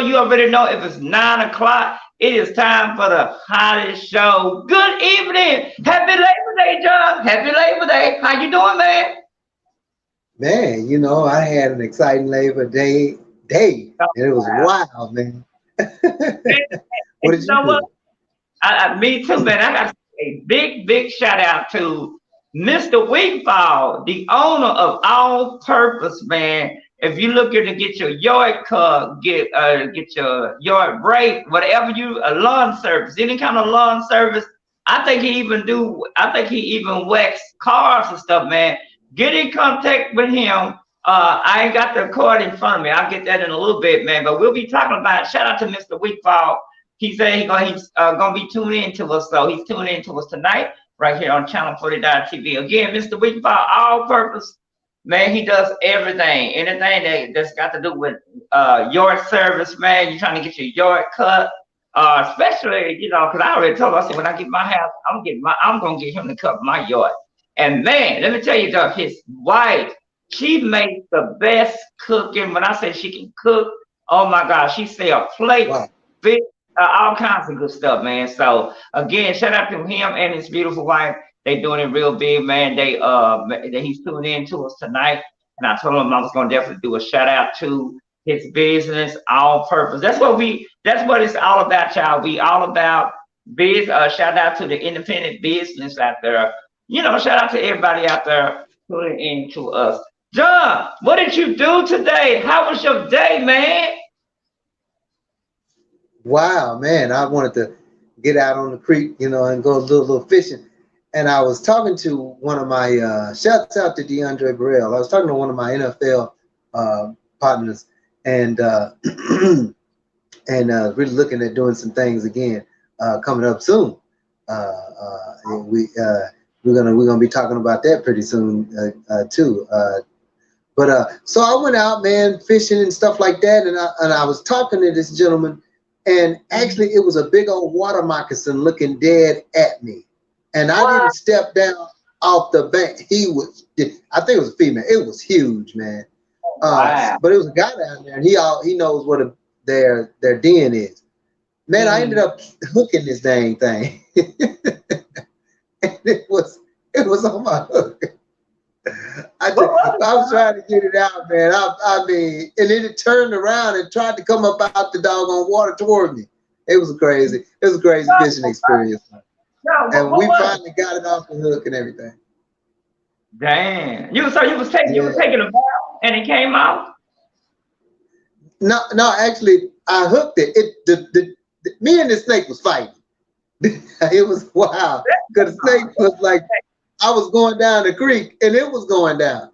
you already know if it's 9 o'clock, it is time for the hottest show. Good evening. Happy Labor Day, John. Happy Labor Day. How you doing, man? Man, I had an exciting Labor Day, Oh, and it was wow. wild, man. And, What and did you you know what? do? Me too, man. I got to say a big shout out to Mr. Wigfall, the owner of All Purpose, man. If you looking to get your yard cut, get your yard break, whatever a lawn service, any kind of lawn service. I think he even wax cars and stuff, man. Get in contact with him. I ain't got the card in front of me. I'll get that in a little bit, man. But we'll be talking about it. Shout out to Mr. Wigfall. He said he's gonna be tuning in to us, so he's tuning in to us tonight right here on Channel 40 TV. Again, Mr. Wigfall, all purpose, man. He does everything, anything that's got to do with yard service, man. You're trying to get your yard cut, especially because I already told him, I said when I get my house, I'm gonna get him to cut my yard. And man, let me tell you, Doug, his wife, she makes the best cooking. When I say she can cook, oh my gosh, she sell plates, Wow. fish, all kinds of good stuff, man. So again, shout out to him and his beautiful wife. They doing it real big, man. He's tuning in to us tonight, and I told him I was gonna definitely do a shout out to his business, All Purpose. That's what it's all about, y'all. We all about biz. Shout out to the independent business out there. Shout out to everybody out there tuning in to us. John, what did you do today? How was your day, man? Wow, man. I wanted to get out on the creek, and go do a little fishing. And I was talking to one of my, shouts out to DeAndre Burrell. I was talking to one of my NFL partners, and really looking at doing some things again coming up soon. We're gonna be talking about that pretty soon too. But so I went out, man, fishing and stuff like that, and I was talking to this gentleman, and actually it was a big old water moccasin looking dead at me, and I didn't What? step down off the bank. I think it was a female. It was huge, man. Wow. But it was a guy down there, and he knows what their den is. Man, I ended Mm. up hooking this dang thing, and it was on my hook. I What just, was it, I was John? trying to get it out, man. I mean, and then it turned around and tried to come up out the doggone water toward me. It was a crazy fishing experience. John, And what we was it? finally got it off the hook and everything. Damn. You was Yeah. taking a bath and it came out? No, actually, I hooked it. Me and the snake was fighting. It was wild because the snake was like, I was going down the creek and it was going down.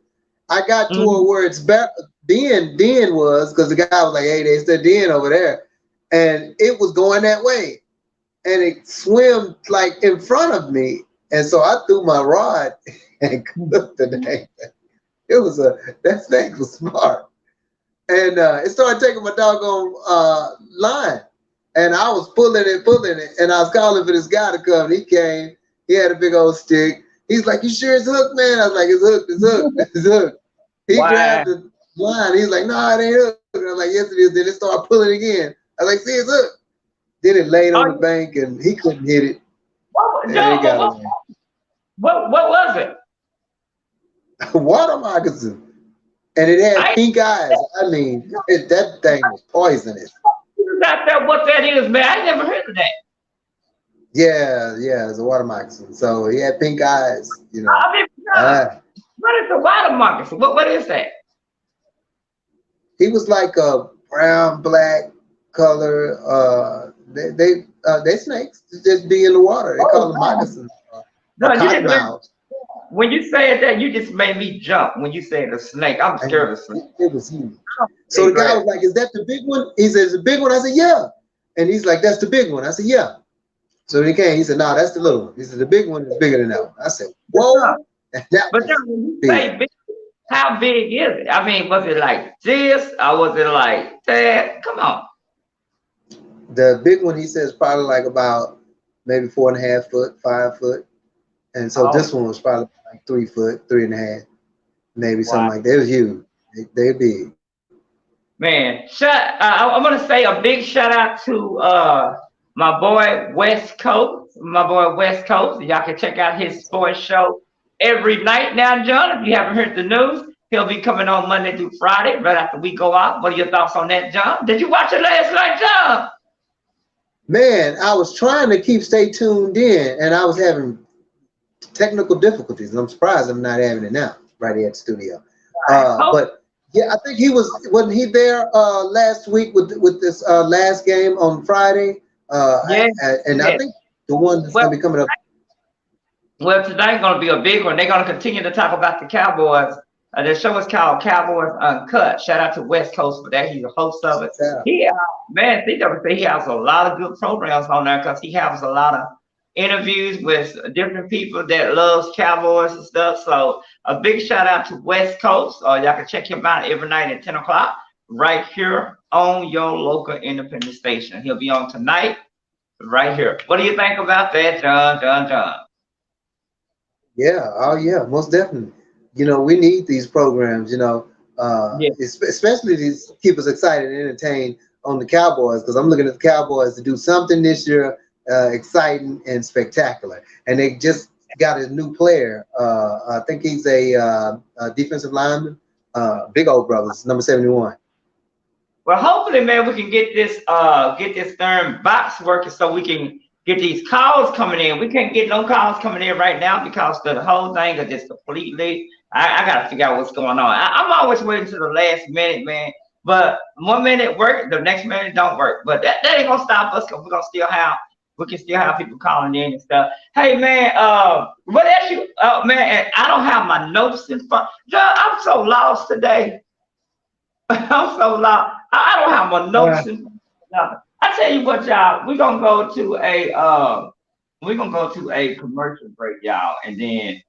I got to Mm. where it's better. Den was because the guy was like, "Hey, there's the den over there," and it was going that way, and it swam like in front of me, and so I threw my rod and cooked the dang thing. That snake was smart, and it started taking my doggone line, and I was pulling it, and I was calling for this guy to come. And he came. He had a big old stick. He's like, "You sure it's hooked, man?" I was like, "It's hooked. It's hooked. It's hooked." He Wow. grabbed the line. He's like, "No, it ain't hooked." And I was like, "Yes, it is." Then it started pulling again. I was like, "See, it's hooked." Then it laid Oh, on the bank, and he couldn't hit it, and it John, got away. what was it? Water moccasin, and it I had ain't pink eyes. I mean, that thing was poisonous. figured out that what that is, man. I never heard of that. Yeah, it's a water moccasin. So he had pink eyes, I mean, John, Uh, what is the water moccasin? What is that? he was like a brown, black color. They snakes just be in the water. They Oh call them wow. moccasins or No, cottonmouths. when you said that, you just made me jump when you said a snake. I'm And scared of snakes. it was huge. So They the guy grab. was like, "Is that the big one?" He says, "The big one." I said, "Yeah." And he's like, "That's the big one." I said, "Yeah." So he came. He said, "No, that's the little one." He said, "The big one is bigger than that one." I said, But "Whoa!" John, And that but was John, when you big. say big, how big is it? I mean, was it like this or was it like that? Come on. The big one, he says, probably like about maybe 4.5 foot, 5 foot. And so Oh this one was probably like 3 foot, 3.5, maybe something wow. like that. It was huge. They're big. Man, I want to say a big shout out to my boy West Coast, my boy West Coast. Y'all can check out his sports show every night now, John. If you haven't heard the news, he'll be coming on Monday through Friday, right after we go out. What are your thoughts on that, John? Did you watch it last night, John? Man, I was trying to stay tuned in, and I was having technical difficulties. And I'm surprised I'm not having it now, right here at the studio. But yeah, I think wasn't he there last week with this last game on Friday? Yeah, And yeah. I think the one that's Well, gonna be coming up. well, tonight's going to be a big one. They're going to continue to talk about the Cowboys. The show is called Cowboys Uncut. Shout out to West Coast for that. He's the host of it. Yeah. Man, think of it. He has a lot of good programs on there because he has a lot of interviews with different people that loves Cowboys and stuff. So a big shout out to West Coast. Y'all can check him out every night at 10 o'clock right here on your local independent station. He'll be on tonight right here. What do you think about that, John? Yeah, oh yeah, most definitely. You know, we need these programs, Yeah. especially these keep us excited and entertained on the Cowboys, because I'm looking at the Cowboys to do something this year exciting and spectacular. And they just got a new player. I think he's a defensive lineman, big old brothers, number 71. Well, hopefully, man, we can get this darn box working so we can get these calls coming in. We can't get no calls coming in right now because the whole thing is just completely. I got to figure out what's going on. I'm always waiting to the last minute, man. But 1 minute work, the next minute don't work. But that ain't gonna stop us because we can still have people calling in and stuff. Hey, man, what else you? Man, I don't have my notes in front. John, I'm so lost today. I'm so lost. I don't have my notes in front. I tell you what, y'all, we're gonna go to a commercial break, y'all, and then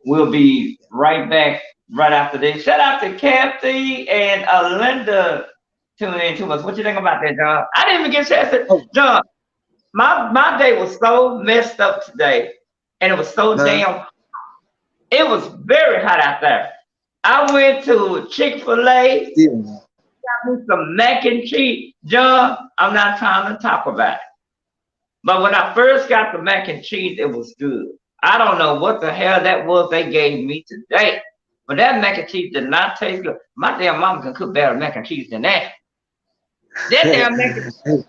we'll be right back right after this. Shout out to Kathy and Linda tuning in to us. What you think about that, John? I didn't even get a chance to John. My day was so messed up today, and it was so damn. It was very hot out there. I went to Chick-fil-A. Yeah. Got me some mac and cheese. John, I'm not trying to talk about it. But when I first got the mac and cheese, it was good. I don't know what the hell that was they gave me today. But that mac and cheese did not taste good. My damn mama can cook better mac and cheese than that. That damn mac and cheese.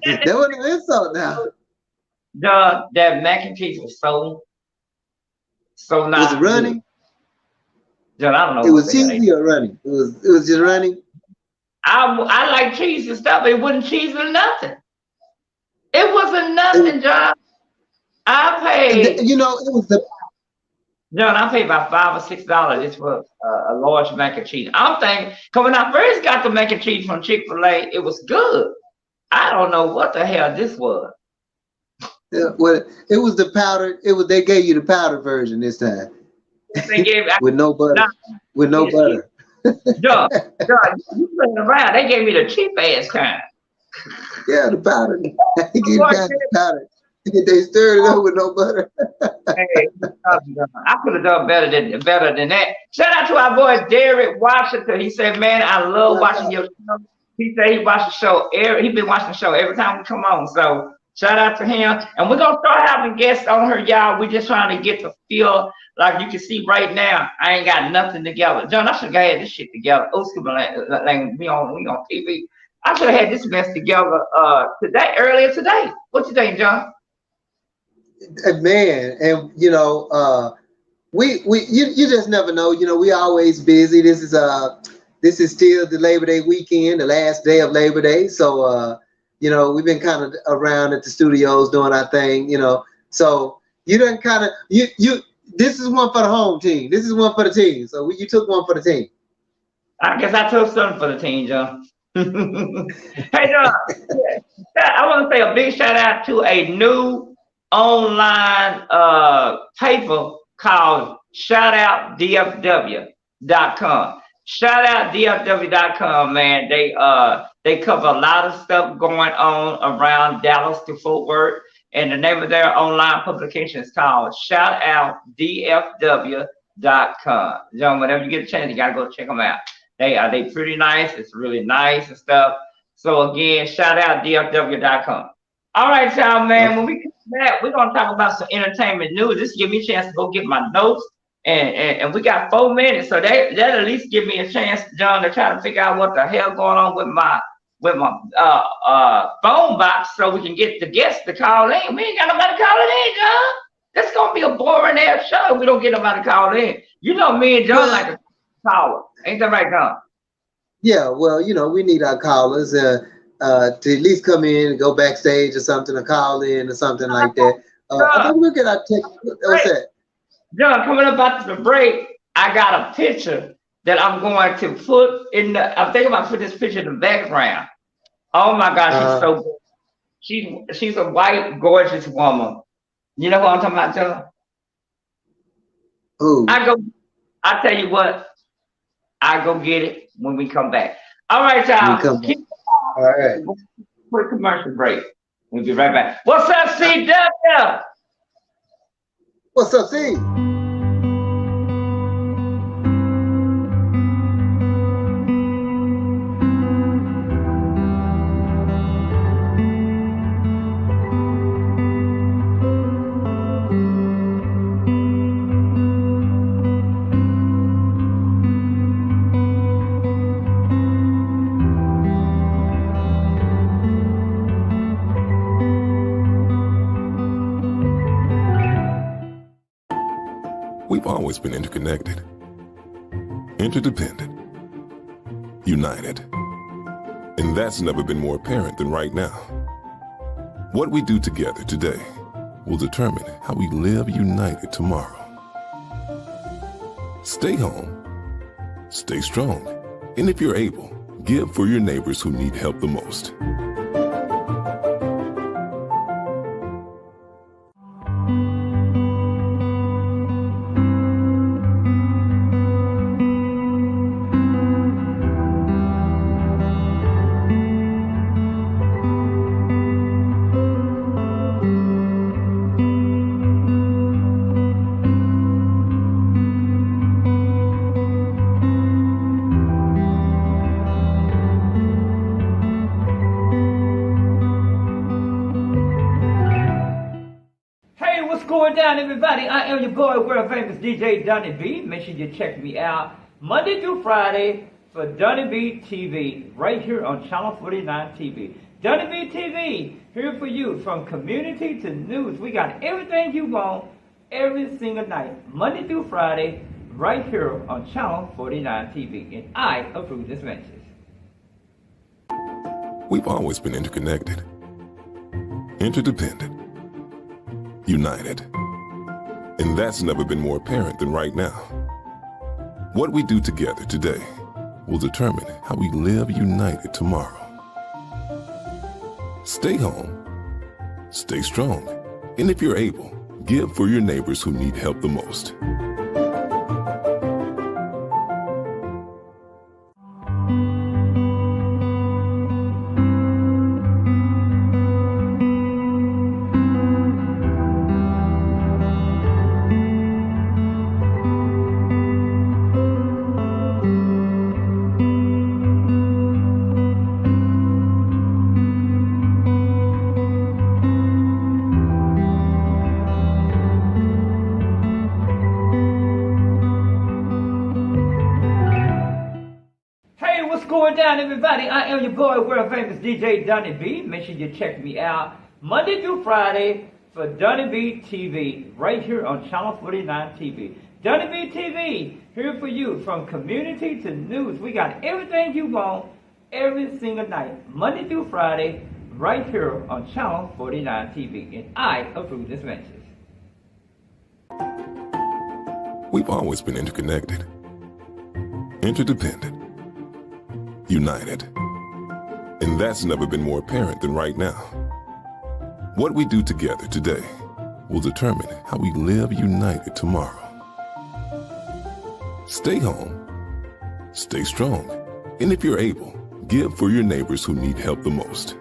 That wasn't an insult now. That mac and cheese was so not. Was it running? John, I don't know. It was cheesy or running? It was just running. I like cheese and stuff. It wasn't cheese or nothing. It wasn't nothing, John. I paid. It was the. John, I paid about $5 or $6 just for a large mac and cheese. I'm thinking, because when I first got the mac and cheese from Chick-fil-A, it was good. I don't know what the hell this was. Yeah, well, it was the powder. They gave you the powder version this time. They gave with no butter. With no butter. John, you playing around. They gave me the cheap ass kind. Yeah, the powder. They gave you the powder. They stirred it up with no butter. Hey, I could have done better than that. Shout out to our boy Derek Washington. He said, "Man, I love watching your show." He said he watched the show. He's been watching the show every time we come on. So shout out to him. And we're gonna start having guests on here, y'all. We're just trying to get the feel. Like you can see right now, I ain't got nothing together. John, I should have had this shit together. Old school like we on TV. I should have had this mess together earlier today. What you think, John? Man, and you just never know. We always busy. This is still the Labor Day weekend, the last day of Labor Day. So we've been kind of around at the studios doing our thing. So you done kind of this is one for the home team. This is one for the team. So you took one for the team. I guess I took something for the team, John. Hey, John, I want to say a big shout out to a new online paper called shoutoutdfw.com. Shoutoutdfw.com, man. They cover a lot of stuff going on around Dallas to Fort Worth. And the name of their online publication is called shoutoutdfw.com. John, whenever you get a chance, you got to go check them out. They pretty nice. It's really nice and stuff. So again, shout out DFW.com. All right, y'all, man. When we come back, we're gonna talk about some entertainment news. This give me a chance to go get my notes, and we got 4 minutes, so that at least give me a chance, John, to try to figure out what the hell going on with my phone box, so we can get the guests to call in. We ain't got nobody calling in, John. That's gonna be a boring ass show if we don't get nobody called in. You know me and John like a caller, ain't that right, John? Yeah, well, you know, we need our callers to at least come in and go backstage or something, or call in or something like that. I think we'll get our text. What's that? John, coming up after the break, I got a picture that I'm going to put in the. I'm thinking about putting this picture in the background. Oh my God, she's so good. She's a white, gorgeous woman. You know what I'm talking about, John? Who? I tell you what, I go get it when we come back. All right, y'all. All right. Quick commercial break. We'll be right back. What's up, CW? What's up, C? We've always been interconnected, interdependent, united. And that's never been more apparent than right now. What we do together today will determine how we live united tomorrow. Stay home, stay strong, and if you're able, give for your neighbors who need help the most. Everybody, I am your boy, world famous DJ Donny B. Make sure you check me out Monday through Friday for Donny B TV right here on Channel 49 TV. Donny B TV, here for you from community to news. We got everything you want every single night, Monday through Friday, right here on Channel 49 TV. And I approve this message. We've always been interconnected, interdependent, united. And that's never been more apparent than right now. What we do together today will determine how we live united tomorrow. Stay home, stay strong, and if you're able, give for your neighbors who need help the most. Everybody, I am your boy, world famous DJ Donny B. Make sure you check me out Monday through Friday for Donny B TV right here on Channel 49 TV. Donny B TV, here for you from community to news. We got everything you want every single night, Monday through Friday, right here on Channel 49 TV. And I approve this message. We've always been interconnected, interdependent, united. And that's never been more apparent than right now. What we do together today will determine how we live united tomorrow. Stay home, stay strong, and if you're able, give for your neighbors who need help the most.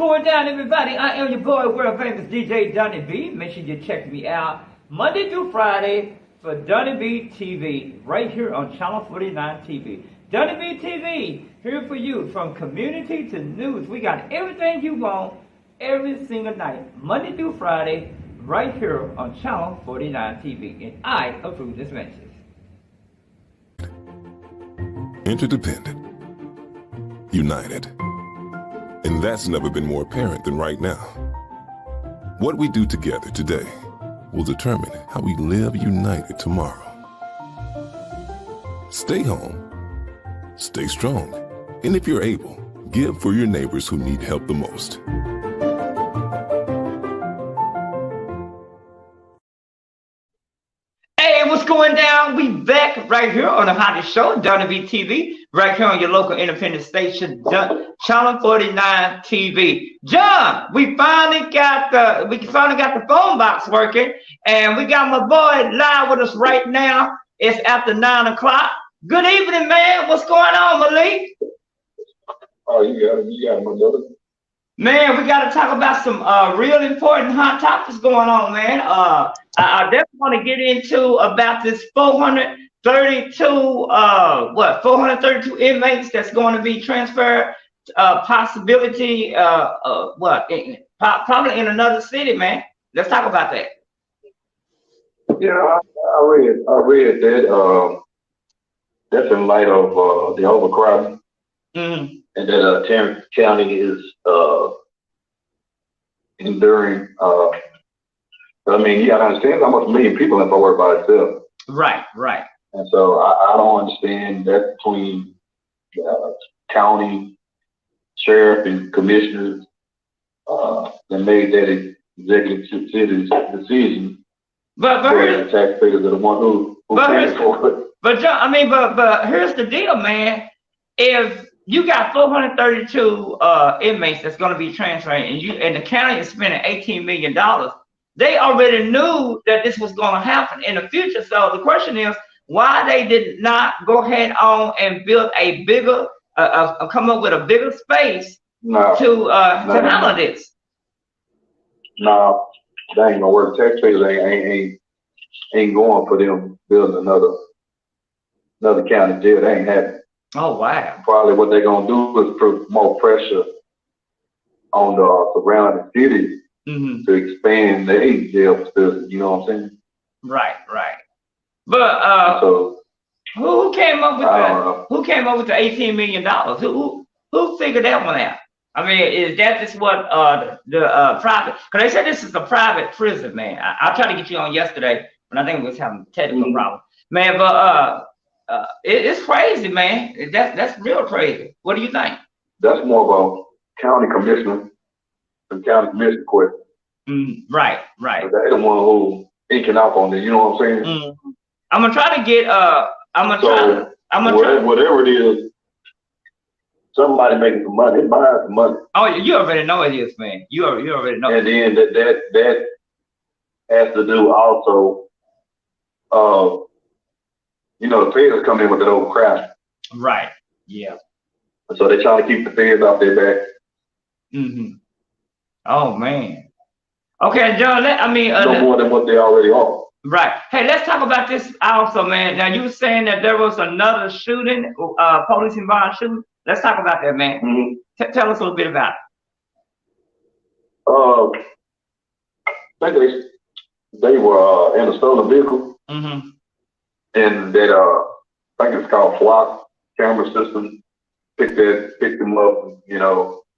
going down, everybody? I am your boy, world famous DJ Donny B. Make sure you check me out Monday through Friday for Donny B TV right here on Channel 49 TV. Donny B TV, here for you from community to news. We got everything you want every single night, Monday through Friday, right here on Channel 49 TV. And I approve this message. Interdependent. United. And that's never been more apparent than right now. What we do together today will determine how we live united tomorrow. Stay home, stay strong, and if you're able, give for your neighbors who need help the most. Hey, what's going down? We back right here on the hottest show, Donny B TV, right here on your local independent station, Channel 49 TV. John, we finally got the phone box working, and we got my boy live with us right now. It's after 9 o'clock. Good evening, man. What's going on, Malik? Oh, you got my brother. Man, we got to talk about some real important hot topics going on, man. I definitely want to get into about this 432 inmates that's going to be transferred. Possibility, probably in another city, man. Let's talk about that. Yeah, I read that. That's in light of the overcrowding, and that Tarrant County is enduring. I mean, you gotta understand how much million people in Fort Worth by itself. Right. And so I don't understand that between county sheriff and commissioners that made that executive decision. But the taxpayers are the one who paid for it. But John, I mean, but here's the deal, man. If you got 432 inmates that's going to be transferring, and the county is spending $18 million, they already knew that this was going to happen in the future. So the question is, why they did not go ahead on and build a bigger, come up with a bigger space to handle this? No, that ain't gonna work. Taxpayers ain't going for them building another county jail. That ain't happening. Oh wow! Probably what they're gonna do is put more pressure on the surrounding cities to expand their jail facility. You know what I'm saying? Right. But so who came up with that? Who came up with the $18 million? Who figured that one out? I mean, is that just what the private? Because they said this is a private prison, man. I tried to get you on yesterday, but I think we was having technical problems, man. But it's crazy, man. That's real crazy. What do you think? That's more of a county commissioner and county commissioner question. Right. They're the one who inking out on it. You know what I'm saying? I'm gonna try to get. Whatever it is. Somebody making some money, it's buying some money. Oh, you already know it is, man. You already know. And then that has to do also, the feds come in with that old crap. Right. Yeah. So they're trying to keep the feds off their back. Oh man. Okay, John. No more than what they already are. Right. Hey, let's talk about this also, man. Now you were saying that there was another shooting, police involved shooting. Let's talk about that, man. Tell us a little bit about it. I think they were in a stolen vehicle, and that I think it's called SWAT camera system picked them up,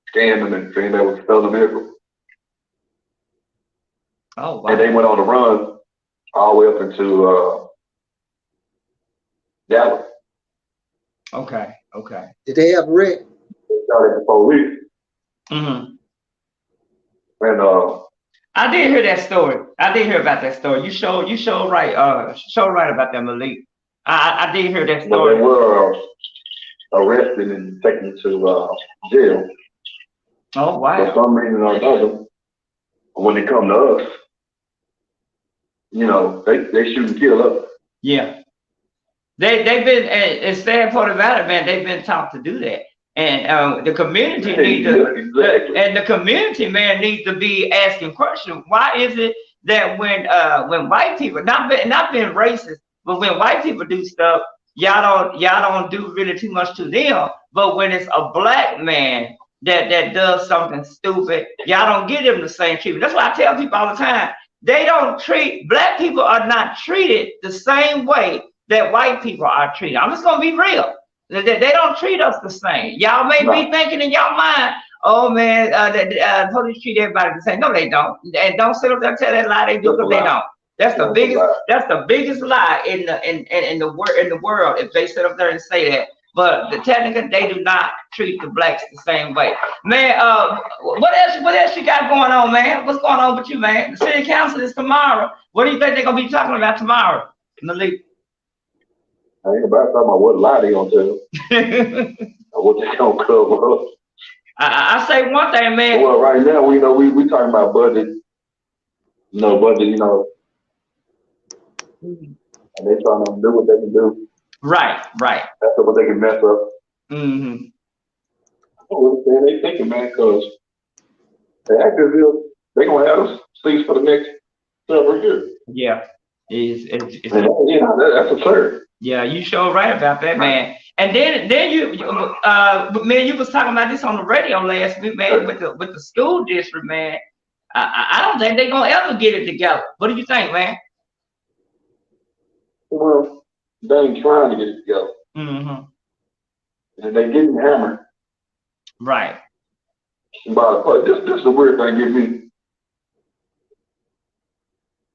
scanned them and saying that was a stolen vehicle. Oh wow! And they went on the run all the way up into Dallas. Okay. Did they have wreck? They shot at the police. And I did hear that story. I did hear about that story. You showed right about that, Malik. I did hear that story. But they were arrested and taken to jail. Oh wow! For some reason or another, when they come to us, they shoot and kill us. Yeah. They've been, it's sad part about it, man. They've been taught to do that. And the community needs to, and the community, man, needs to be asking questions. Why is it that when white people, not being racist, but when white people do stuff, y'all don't do really too much to them. But when it's a black man that does something stupid, y'all don't give them the same treatment. That's why I tell people all the time, black people are not treated the same way that white people are treated. I'm just gonna be real. They don't treat us the same. Y'all may be thinking in your mind, oh man, police treat everybody the same. No, they don't. And don't sit up there and tell that lie they do, because they don't. That's the biggest lie in the world if they sit up there and say that. But technically, they do not treat the blacks the same way. Man, what else you got going on, man? What's going on with you, man? The city council is tomorrow. What do you think they're gonna be talking about tomorrow, Malik? I ain't about talking about what lie they gonna tell. Or what they gonna cover up. I say one thing, man. Well, right now we talking about budget. Budget. And they trying to do what they can do. Right. That's what they can mess up. Mm-hmm. I don't understand they thinking, man, because the actors they gonna have us seats for the next several years. Yeah, that's absurd. Yeah, you sure right about that, man. And then you was talking about this on the radio last week, man, with the school district, man. I don't think they're gonna ever get it together. What do you think, man? Well, they ain't trying to get it together. Mm-hmm. And they getting hammered. Right. But this is the weird thing get me.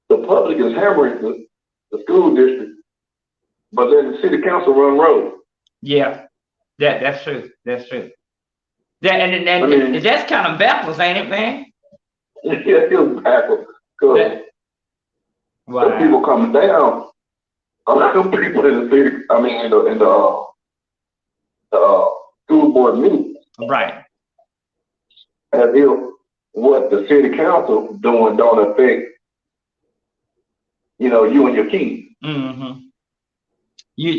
The public is hammering the school district, but then the city council run road. Yeah, that's true. That's true. And that's kind of backwards, ain't it, man? Yeah, it's backwards. Because people coming down, a lot of people in the city, in the school board meetings. Right. As if what the city council doing don't affect, you and your kids. Mm-hmm.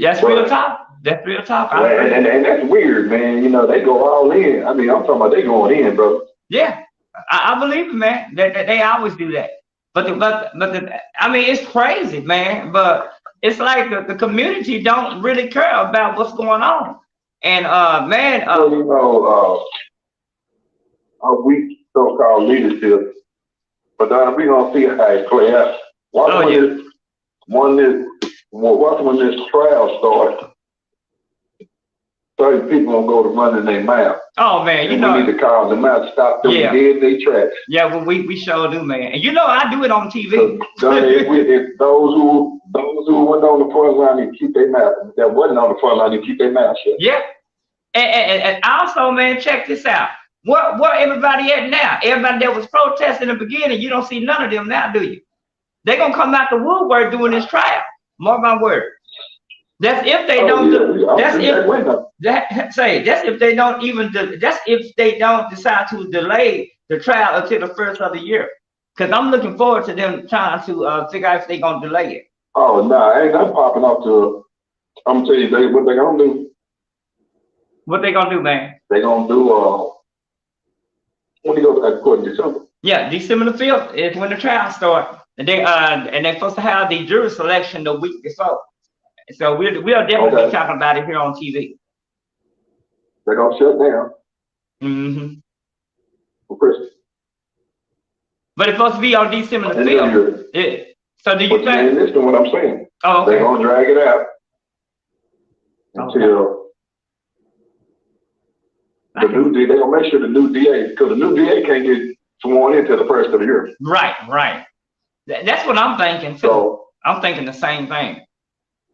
That's real talk. That's real talk. And that's weird, man. They go all in. I'm talking about they going in, bro. Yeah, I believe it, man. They always do that. But it's crazy, man. But it's like the community don't really care about what's going on. And man, a weak so-called leadership. But we gonna see how it play out. Watch when this trial starts. Certain people gonna go to running their mouth. Oh man, we need to call them out, stop them dead they tracks. Yeah, well we sure do, man. And I do it on TV. If those who went on the front line need to keep their mouth. That wasn't on the front line, need to keep their mouth shut. Yeah. And also, man, check this out. Where everybody at now? Everybody that was protesting in the beginning, you don't see none of them now, do you? They're gonna come out the woodwork doing this trial. Mark my word. That's if they don't do. That's if they don't even. That's if they don't decide to delay the trial until the first of the year. Because I'm looking forward to them trying to figure out if they're gonna delay it. Oh no, ain't that popping up to? I'm gonna tell you what they gonna do. What they gonna do, man? They gonna do. When they go to court in December. Yeah, December the 5th is when the trial starts, and they're supposed to have the jury selection the week before. So we'll definitely be talking about it here on TV. They're gonna shut down. Mm-hmm. For Christmas. But it's supposed to be on December the 5th. Yeah. So do you think? Listen to what I'm saying. Oh, okay. They're gonna drag it out until the new DA. They're gonna make sure the new DA, because the new DA can't get sworn in until the first of the year. Right. That's what I'm thinking too. So, I'm thinking the same thing.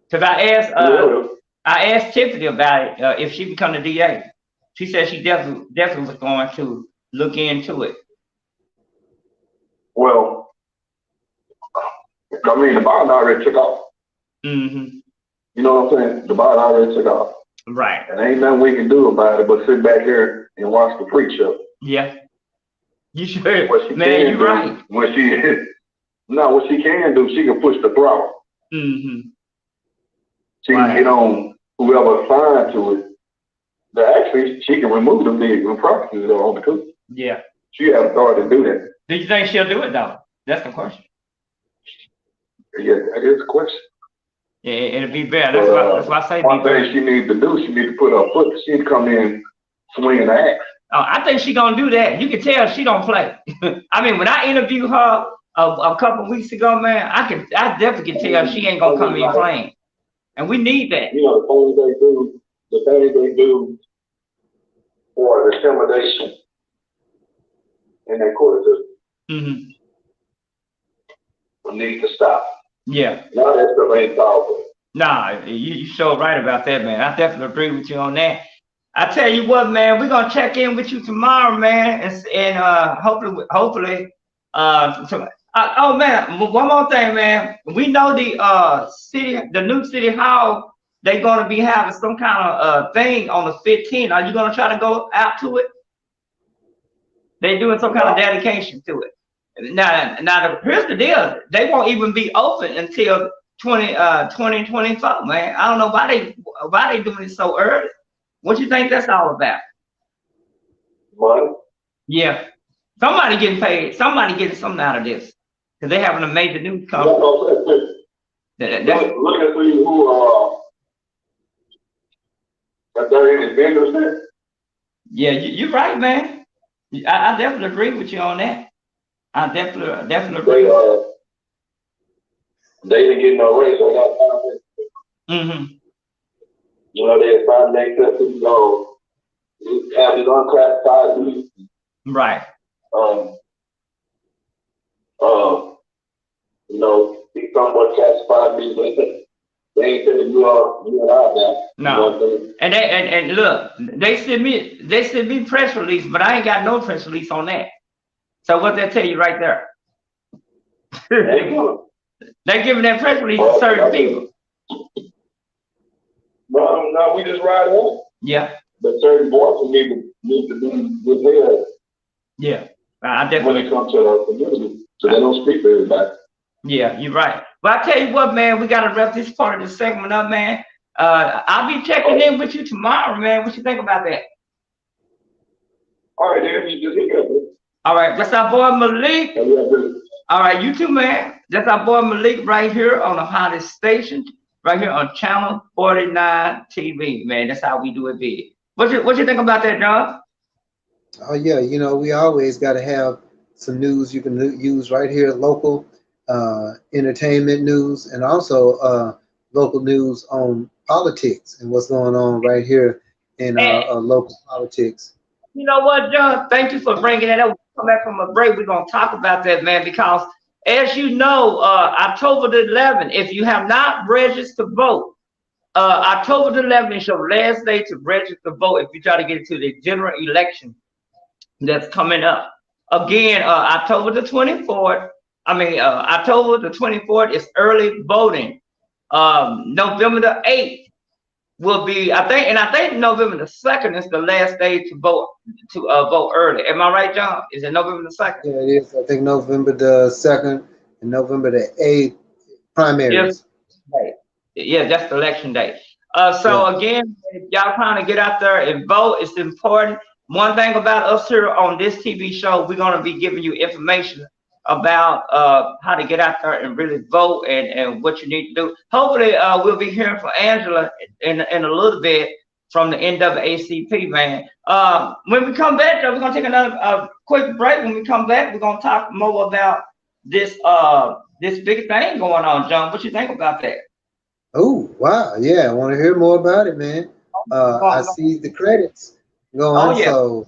Because I asked Tiffany about it, if she become the DA. She said she definitely was going to look into it. Well, the bond already took off. Mm-hmm. You know what I'm saying? The bond already took off. Right. And ain't nothing we can do about it but sit back here and watch the freak show. Yeah. You sure? Man, you're right. What she can do, she can push the throttle. Mm-hmm. She can get on whoever assigned to it. The actually, she can remove them things when properties are on the cook. Yeah. She has authority to do that. Do you think she'll do it though? That's the question. Yeah, that is the question. Yeah, it'll be better. That's why I say one thing she needs to do, she needs to put her foot. She'd come in swinging the axe. Oh, I think she gonna do that. You can tell she don't play. I mean, when I interviewed her a couple weeks ago, man, I definitely can tell she ain't gonna come in playing. And we need that. You know, the things they do for intimidation in that court system need to stop. Yeah. Now that stuff ain't powerful. Nah, you so right about that, man. I definitely agree with you on that. I tell you what, man, we're gonna check in with you tomorrow, man, and hopefully, oh man, one more thing, man. We know the new city hall, they're gonna be having some kind of thing on the 15th. Are you gonna try to go out to it? They're doing some kind of dedication to it. Now, here's the deal. They won't even be open until 2024, man. I don't know why they doing it so early. What you think that's all about? Money. Yeah. Somebody getting paid. Somebody getting something out of this. Because they're having a major news conference. Look at who are there any vendors there? Yeah, you're right, man. I definitely agree with you on that. I definitely agree. They didn't get no raise on that time. You know, they find themselves to go have these unclassified news. Right. You know, these somewhat classified news. They ain't telling you and I now. No. And look, they send me press release, but I ain't got no press release on that. So what they tell you right there? They giving that press release to certain people. No, we just ride home. Yeah. But certain voices need to be withheld. Yeah. I definitely. When it comes to the community, so they don't speak for everybody. Yeah, you're right. But I tell you what, man, we gotta wrap this part of the segment up, man. I'll be checking in with you tomorrow, man. What you think about that? All right, then you just hit up. All right, that's our boy Malik. All right, you too, man. That's our boy Malik right here on the hottest station, right here on Channel 49 TV, man. That's how we do it big. What you think about that, John? Oh yeah, you know, we always got to have some news you can use right here, local entertainment news, and also local news on politics and what's going on right here in local politics. You know what, John? Thank you for bringing that up. When we come back from a break, we're going to talk about that, man, because as you know, October the 11th, if you have not registered to vote, October the 11th is your last day to register to vote if you try to get into the general election that's coming up. Again, October the 24th is early voting. November the 8th will be, I think November the 2nd is the last day to vote early. Am I right, John? Is it November the 2nd? Yeah, it is. I think November the 2nd and November the 8th primaries. Yeah, that's the election day. Again, if y'all trying to get out there and vote, it's important. One thing about us here on this TV show, we're going to be giving you information about how to get out there and really vote and what you need to do. Hopefully, we'll be hearing from Angela in a little bit from the NAACP, man. When we come back, we're going to take another quick break. When we come back, we're going to talk more about this big thing going on, John. What you think about that? Oh, wow. Yeah, I want to hear more about it, man. I see the credits going, so.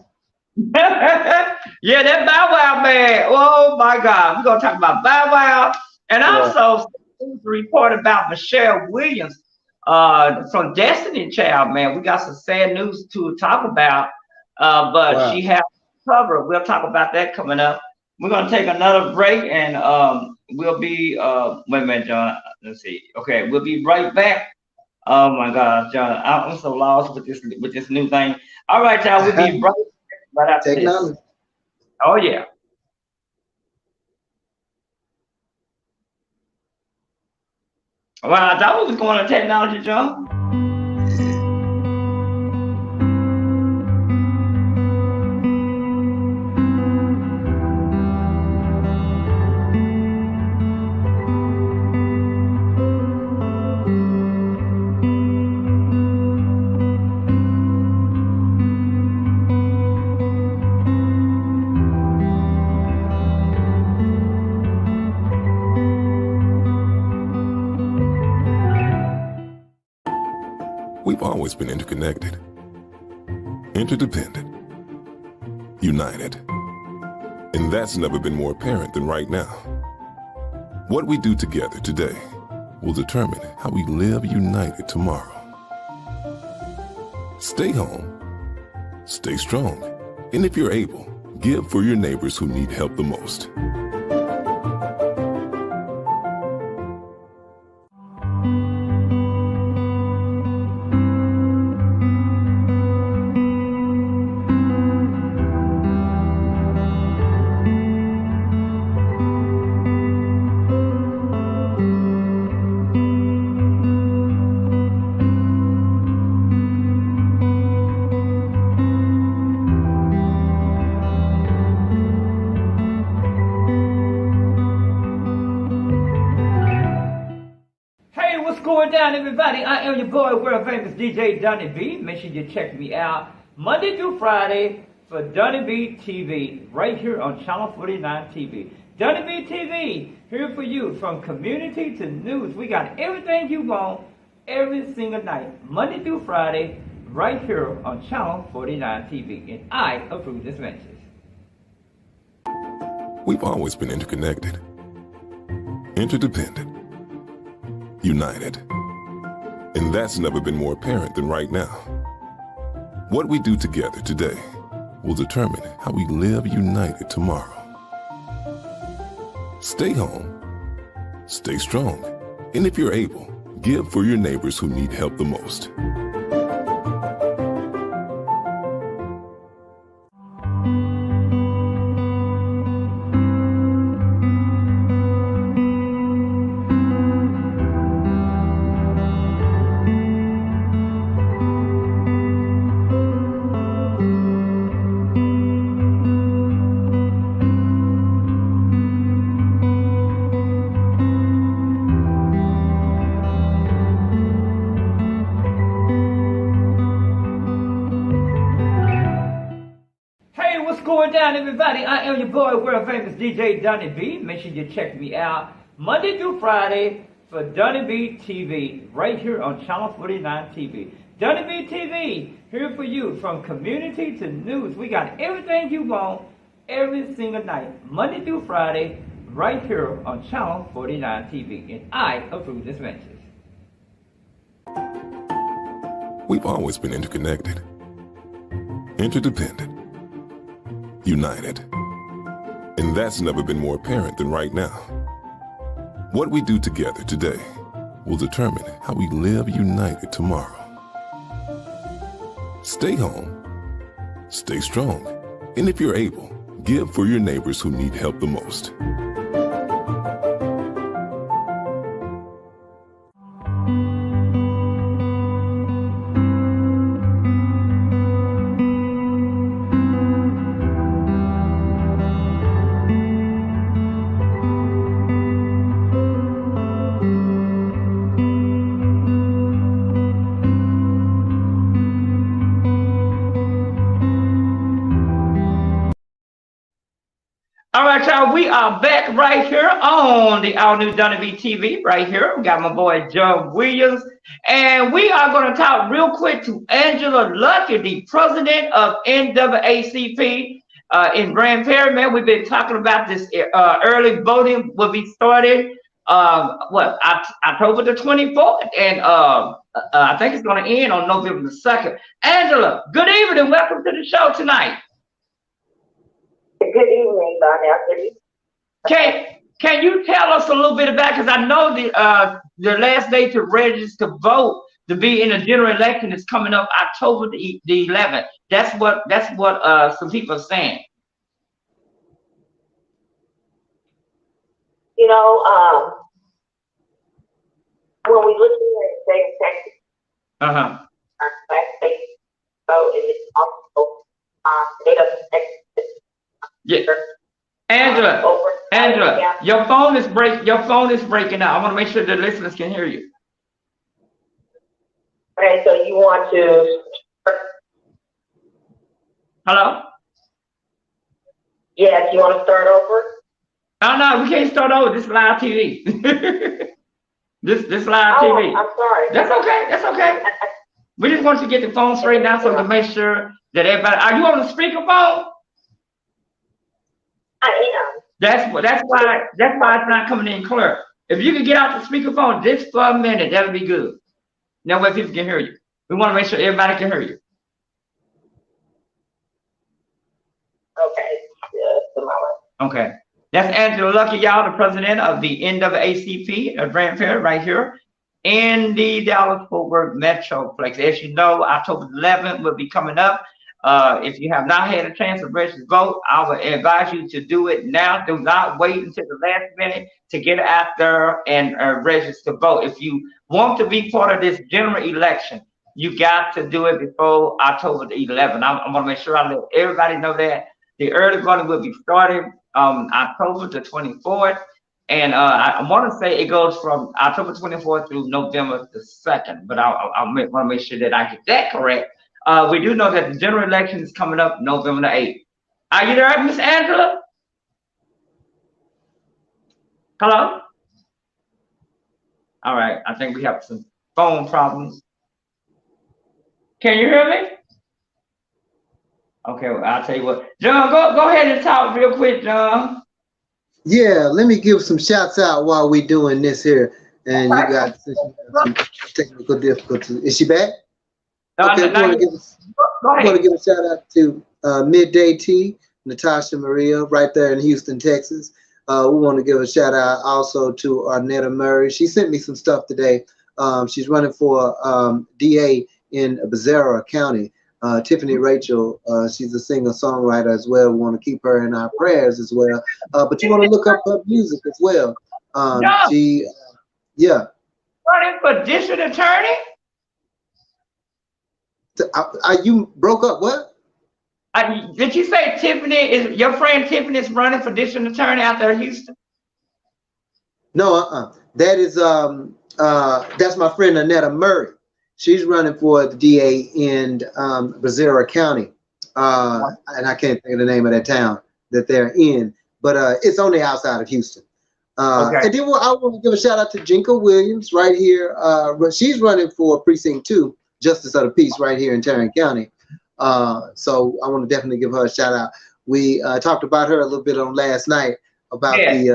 Yeah, that Bow Wow, man. Oh, my God. We're going to talk about Bow Wow. And also, a report about Michelle Williams from Destiny Child, man. We got some sad news to talk about, but she has cover. We'll talk about that coming up. We're going to take another break, and we'll be, wait a minute, John. Let's see. Okay, we'll be right back. Oh, my God, John. I'm so lost with this new thing. All right, y'all. We'll be right after Technology. this. Oh, yeah. Well, I thought we was going to technology, John. always been interconnected, interdependent, united. And that's never been more apparent than right now. What we do together today will determine how we live united tomorrow. Stay home, stay strong, and if you're able, give for your neighbors who need help the most. Everybody, I am your boy, world famous DJ Donny B. Make sure you check me out Monday through Friday for Donny B TV right here on Channel 49 TV. Donny B TV, here for you from community to news. We got everything you want every single night, Monday through Friday, right here on Channel 49 TV. And I approve this message. We've always been interconnected, interdependent, united. And that's never been more apparent than right now. What we do together today will determine how we live united tomorrow. Stay home, stay strong, and if you're able, give for your neighbors who need help the most. Everybody, I am your boy, world famous DJ Donny B. Make sure you check me out Monday through Friday for Donny B TV right here on Channel 49 TV. Donny B TV, here for you from community to news. We got everything you want every single night, Monday through Friday, right here on Channel 49 TV. And I approve this message. We've always been interconnected, interdependent, united. And that's never been more apparent than right now. What we do together today will determine how we live united tomorrow. Stay home, stay strong, and if you're able, give for your neighbors who need help the most. All right, y'all, we are back right here on the all-new Donny B TV right here. We got my boy, Joe Williams, and we are going to talk real quick to Angela Lucky, the president of NAACP in Grand Prairie. Man, we've been talking about this early voting will be started, October the 24th, and I think it's going to end on November the 2nd. Angela, good evening. Welcome to the show tonight. Good evening, Donny. Can you tell us a little bit about, because I know the last day to register to vote to be in a general election is coming up October the 11th. That's what some people are saying. You know, when we look at the state of Texas, our last state vote is also state of Texas. Yeah, Angela, your phone is breaking out. I want to make sure the listeners can hear you. Okay, so you want to? Hello? Yes, you want to start over? Oh no, we can't start over. This is live TV. this live TV. I'm sorry. That's okay. That's okay. We just want you to get the phone straightened out so we can make sure that everybody. Are you on the speakerphone? I am. That's why it's not coming in clear. If you can get out the speakerphone just for a minute, that'll be good. That way people can hear you. We want to make sure everybody can hear you. Okay. Okay. That's Angela Lucky, y'all, the president of the NAACP, a grandparent right here in the Dallas-Fort Worth Metroplex. As you know, October 11th will be coming up. If you have not had a chance to register to vote, I would advise you to do it now. Do not wait until the last minute to get out there and register to vote. If you want to be part of this general election, you got to do it before October the 11th. I want to make sure I let everybody know that. The early voting will be starting October the 24th. And I want to say it goes from October 24th through November the 2nd. But I want to make sure that I get that correct. We do know that the general election is coming up November the 8th. Are you there, Miss Angela? Hello? All right. I think we have some phone problems. Can you hear me? Okay, well, I'll tell you what. John, go ahead and talk real quick, John. Yeah, let me give some shouts out while we doing this here. And you got some technical difficulties. Is she back? Okay, I want to give a shout out to Midday Tea, Natasha Maria, right there in Houston, Texas. We want to give a shout out also to Arnetta Murray. She sent me some stuff today. She's running for DA in Bezerra County. Tiffany Rachel, she's a singer-songwriter as well. We want to keep her in our prayers as well. But you want to look up her music as well. Yeah. Running for district attorney? You broke up, what? Did you say Tiffany, your friend Tiffany is running for district attorney out there in Houston? No, that is, that's my friend Arnetta Murray. She's running for the DA in Bezerra County. And I can't think of the name of that town that they're in, but it's only outside of Houston. Okay. And then I want to give a shout out to Jinka Williams right here. She's running for Precinct 2, Justice of the Peace, right here in Tarrant County. So I want to definitely give her a shout out. We talked about her a little bit on last night about when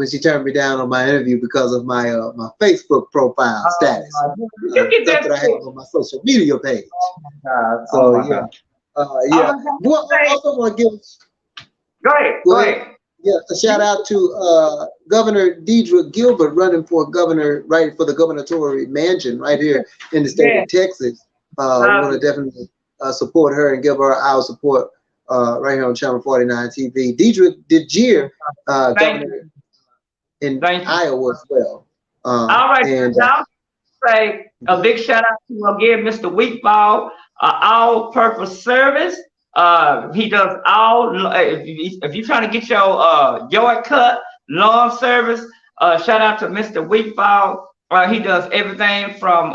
she turned me down on my interview because of my my Facebook profile status. That I have on my social media page. Well, I also want to give. Go ahead. Yeah, a shout out to Governor Deidre Gilbert running for governor, right, for the gubernatorial mansion right here in the state of Texas. We want to definitely support her and give her our support right here on Channel 49 TV. Deidre DeGier, governor in Iowa as well. All right, and I'll say a big shout out to again Mr. Weekball, all-purpose service. He does all. If you're trying to get your yard cut, lawn service, shout out to Mr. Weekball. He does everything from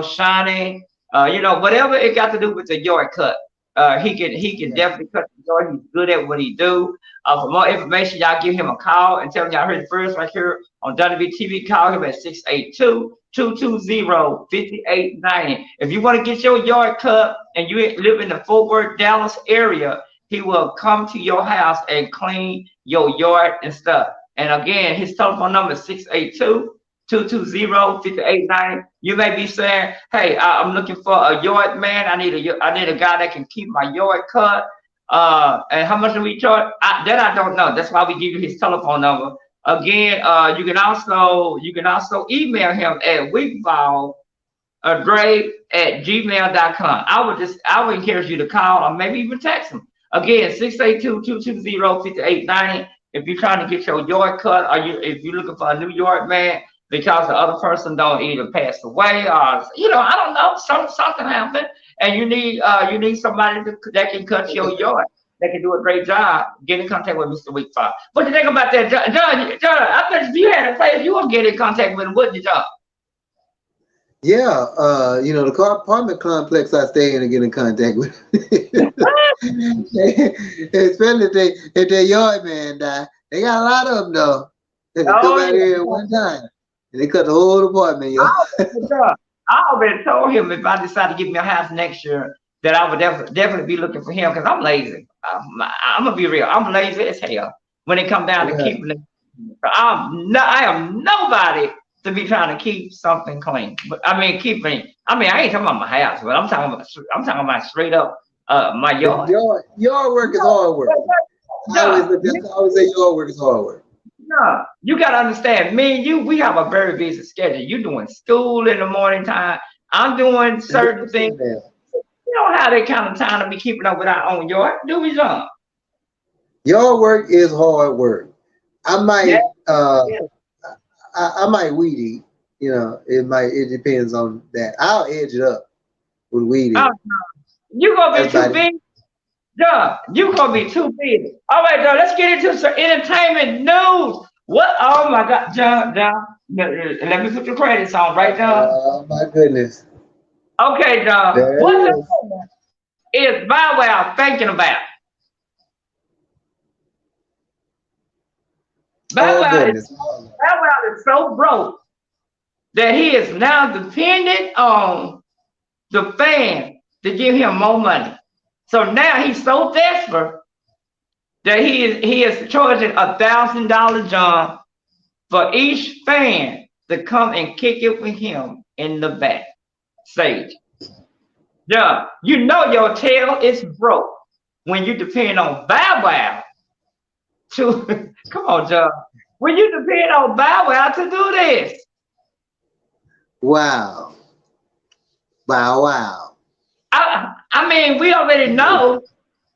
shining, whatever it got to do with the yard cut. He can definitely cut the yard. He's good at what he do. For more information, y'all give him a call and tell him y'all heard it first right here on Donny B Tv. Call him at 682-220-5890. If you want to get your yard cut and you live in the Fort Worth, Dallas area, he will come to your house and clean your yard and stuff. And again, his telephone number is 682-220-5890. You may be saying, hey, I'm looking for a yard man. I need a guy that can keep my yard cut. And how much do we charge? That I don't know. That's why we give you his telephone number. Again, you can also email him at weekballgrave@gmail.com. I would encourage you to call or maybe even text him. Again, 682-220-5890. If you're trying to get your yard cut, or if you're looking for a new yard man because the other person don't either pass away or I don't know, something happened, and you need somebody that can cut your yard. They can do a great job. Get in contact with Mr. Weekball. What do you think about that, John? I bet if you had a place, you would get in contact with him, wouldn't you, John? Yeah, the apartment complex I stay in and get in contact with. Especially if their yard man die. They got a lot of them though. They can come out here at one time. And they cut the whole apartment, yo. I already told him if I decide to give me a house next year, that I would definitely be looking for him because I'm lazy. I'm gonna be real. I'm lazy as hell when it comes down to keeping it. I am nobody to be trying to keep something clean. But I mean, I ain't talking about my house, but I'm talking about straight up my yard. Your work is hard work. I always say your work is hard work. No, you gotta understand, me and you, we have a very busy schedule. You're doing school in the morning time. I'm doing certain things. You don't have that kind of time to be keeping up with our own yard. Do we, John? Your work is hard work. I might I might weed eat. You know, it depends on that. I'll edge it up with weed eat. You gonna be too big. John, you gonna be too big. All right, John, let's get into some entertainment news. What? Oh my God, John, let me put your credits on, right, John? Oh my goodness. Okay, John. What is Bow Wow thinking about? Bow Wow is so broke that he is now dependent on the fans to give him more money. So now he's so desperate that he is charging $1,000, John, for each fan to come and kick it with him in the back stage. John, you know your tail is broke when you depend on Bow Wow to come on, John. When you depend on Bow Wow to do this. Wow. Bow Wow. I mean, we already know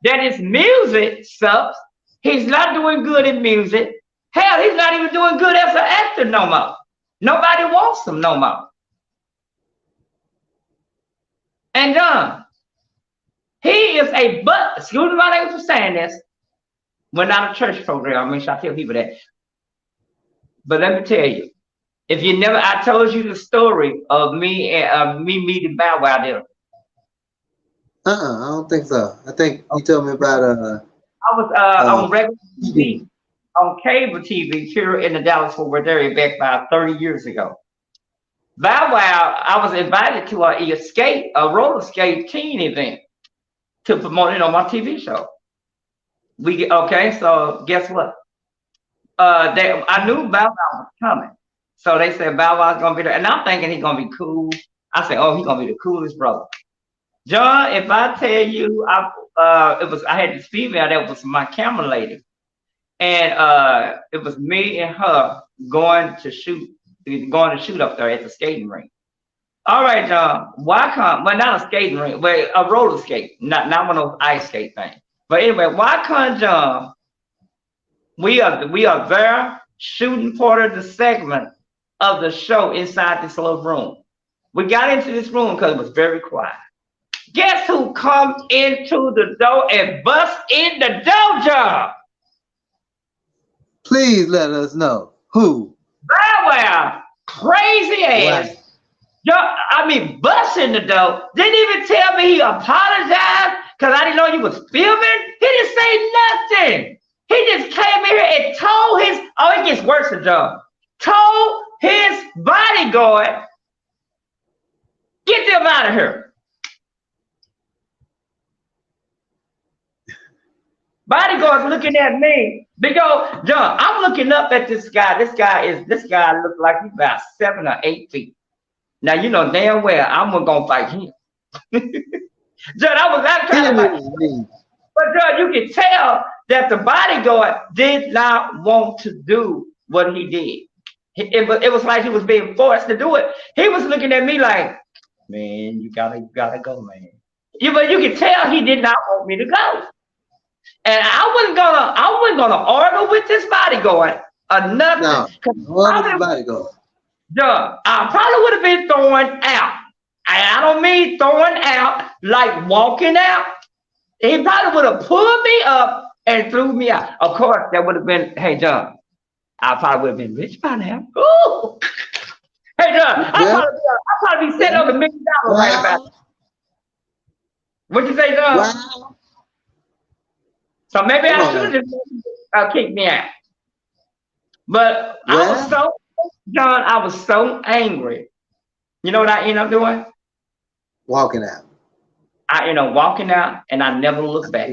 that his music sucks. He's not doing good in music. Hell, he's not even doing good as an actor no more. Nobody wants him no more. And John, he is excuse me my name for saying this. We're not a church program. I mean, I tell people that. But let me tell you, I told you the story of me meeting Bow Wow there. I don't think so. I think you told me about I was on regular TV, on cable TV here in the Dallas-Fort Worth area back about 30 years ago. Bow Wow, I was invited to a roller skate teen event to promote it on my TV show. So guess what? I knew Bow Wow was coming. So they said Bow Wow's gonna be there. And I'm thinking he's gonna be cool. I said, oh, he's gonna be the coolest brother. John, if I tell you, I had this female that was my camera lady, and it was me and her going to shoot up there at the skating rink. All right, John, not a skating rink, but a roller skate, not one of those ice skate things. But anyway, why can't John? We are there shooting part of the segment of the show inside this little room. We got into this room because it was very quiet. Guess who come into the door and bust in the door, John? Please let us know. Who? Bow Wow, crazy ass. Wow. Bust in the door. Didn't even tell me he apologized because I didn't know he was filming. He didn't say nothing. He just came in here and told it gets worse than John. Told his bodyguard, get them out of here. Bodyguard's looking at me. John, I'm looking up at this guy. This guy looks like he's about 7 or 8 feet. Now you know damn well I'm gonna fight him. John, I was not trying to fight him. But John, you can tell that the bodyguard did not want to do what he did. It was like he was being forced to do it. He was looking at me like, man, you gotta go, man. But you can tell he did not want me to go. And I wasn't gonna argue with this bodyguard or nothing. No, I probably would have been thrown out. I don't mean throwing out like walking out. He probably would have pulled me up and threw me out. Of course, that would have been, hey John, I probably would have been rich by now. Ooh. Hey John, I'll probably be sitting on $1 million right about it. What'd you say, John? Wow. So maybe I should have just kicked me out. But I was so John, I was so angry. You know what I ended up doing? Walking out. I ended up walking out, and I never looked back.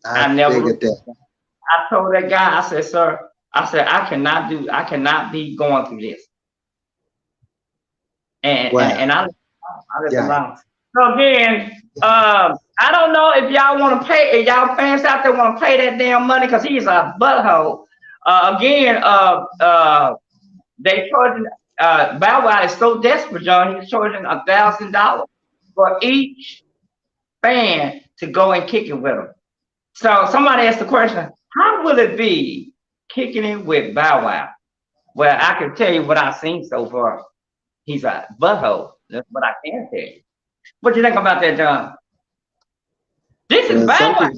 I never looked back. I told that guy, I said, sir, I said, I cannot be going through this. And wow. and I left him alone. So again, I don't know if y'all want to pay, if y'all fans out there want to pay that damn money, because he's a butthole. They charging Bow Wow is so desperate, John. He's charging $1,000 for each fan to go and kick it with him. So somebody asked the question, how will it be kicking it with Bow Wow? Well, I can tell you what I've seen so far. He's a butthole. That's what I can tell you. What do you think about that, John? This is Bow Wow.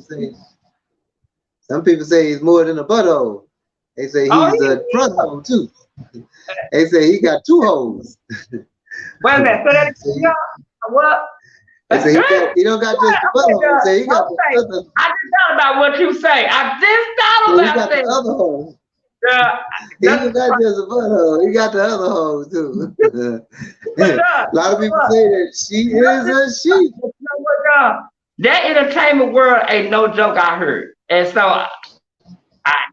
Some people say he's more than a butthole. They say he's a front hole too. They say he got 2 holes. Wait a minute. So that's what? They say he don't got just the butthole. Say he got the other. I just thought about what you say. I just thought about that. He got the other hole. Yeah, he ain't got just a butthole. He got the other hole too. A lot of people say that she is a she. That entertainment world ain't no joke, I heard. And so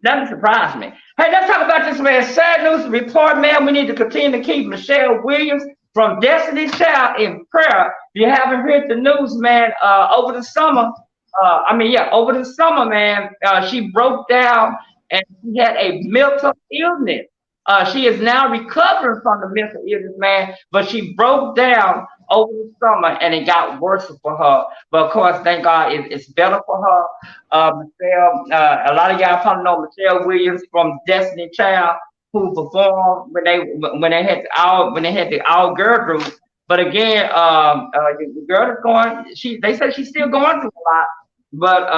nothing surprised me. Hey, let's talk about this, man. Sad news report, man. We need to continue to keep Michelle Williams from Destiny Child in prayer. If you haven't heard the news, man, over the summer, man, she broke down and she had a mental illness. She is now recovering from the mental illness, man, but she broke down over the summer and it got worse for her. But of course, thank God it's better for her. Michelle, a lot of y'all probably know Michelle Williams from Destiny Child, who performed when they had the all girl group. But again, the girl is going. They say she's still going through a lot. But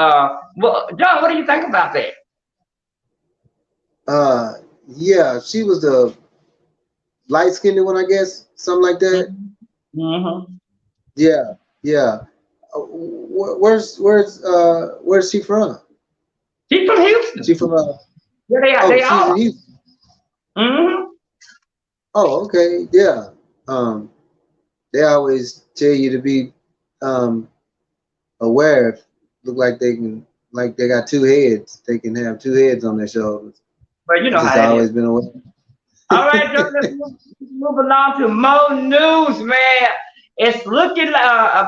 well, John, what do you think about that? Yeah, she was the light-skinned one, I guess, something like that. Mm-hmm. Yeah. Where's she from? She's from Houston. She from yeah, they are. Houston. Mm-hmm. Oh, okay, yeah. They always tell you to be aware. Look like they got 2 heads. They can have 2 heads on their shoulders. But you know how that always been aware. All right, John, let's move along to more news, man. It's looking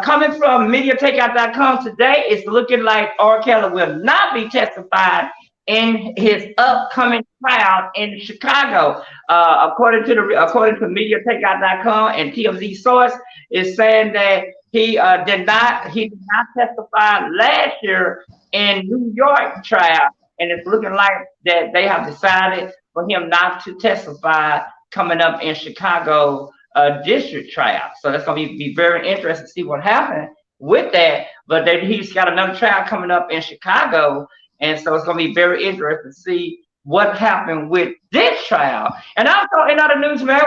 coming from MediaTakeout.com today. It's looking like R. Kelly will not be testifying in his upcoming trial in Chicago. According to MediaTakeout.com and TMZ source is saying that he did not testify last year in New York trial, and it's looking like that they have decided for him not to testify coming up in Chicago district trial. So that's going to be very interesting to see what happened with that. But he's got another trial coming up in Chicago, and so it's going to be very interesting to see what happened with this trial. And also in other news, man,